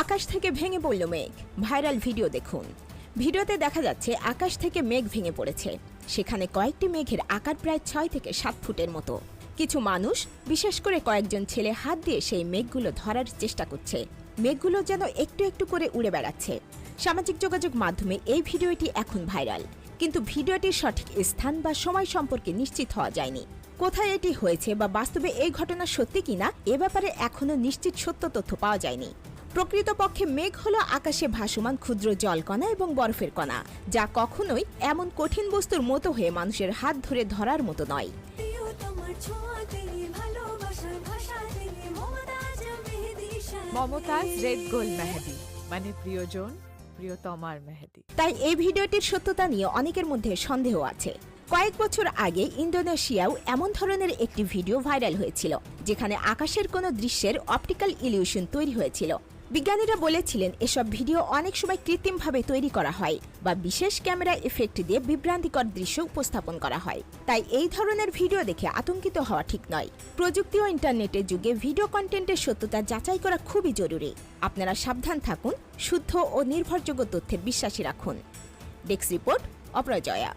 আকাশ থেকে ভেঙে পড়ল মেঘ, ভাইরাল ভিডিও দেখুন। ভিডিওতে দেখা যাচ্ছে আকাশ থেকে মেঘ ভেঙে পড়েছে। সেখানে কয়েকটি মেঘের আকার প্রায় 6 থেকে 7 ফুটের মতো। কিছু মানুষ, বিশেষ করে কয়েকজন ছেলে হাত দিয়ে সেই মেঘগুলো ধরার চেষ্টা করছে। মেঘগুলো যেন একটু একটু করে উড়ে বেড়াচ্ছে। সামাজিক যোগাযোগ মাধ্যমে এই ভিডিওটি এখন ভাইরাল, কিন্তু ভিডিওটির সঠিক স্থান বা সময় সম্পর্কে নিশ্চিত হওয়া যায়নি। কোথায় এটি হয়েছে বা বাস্তবে এই ঘটনা সত্যি কিনা এ ব্যাপারে এখনো নিশ্চিত সত্য তথ্য পাওয়া যায়নি। প্রকৃতপক্ষে মেঘ হলো আকাশে ভাসমান ক্ষুদ্র জলকণা এবং বরফের কণা, যা কখনোই এমন কঠিন বস্তুর মতো হয়ে মানুষের হাত ধরে ধরার মতো নয়। মমতাজ রেড গোল্ড মেহেদি মানে প্রিয়জন, প্রিয়তমার মেহেদি। তাই এই ভিডিওটির সত্যতা নিয়ে অনেকের মধ্যে সন্দেহ আছে। কয়েক বছর আগে ইন্দোনেশিয়াও এমন ধরনের একটি ভিডিও ভাইরাল হয়েছিল, যেখানে আকাশের কোনো দৃশ্যের অপটিক্যাল ইলিউশন তৈরি হয়েছিল। বিজ্ঞানীরা বলেছিলেন এসব ভিডিও অনেক সময় কৃত্রিমভাবে তৈরি করা হয় বা বিশেষ ক্যামেরা এফেক্ট দিয়ে বিভ্রান্তিকর দৃশ্য উপস্থাপন করা হয়। তাই এই ধরনের ভিডিও দেখে আতঙ্কিত হওয়া ঠিক নয়। প্রযুক্তি ও ইন্টারনেটের যুগে ভিডিও কন্টেন্টের সত্যতা যাচাই করা খুবই জরুরি। আপনারা সাবধান থাকুন, শুদ্ধ ও নির্ভরযোগ্য তথ্যের বিশ্বাসী রাখুন। Desk report, অপরাজয়া।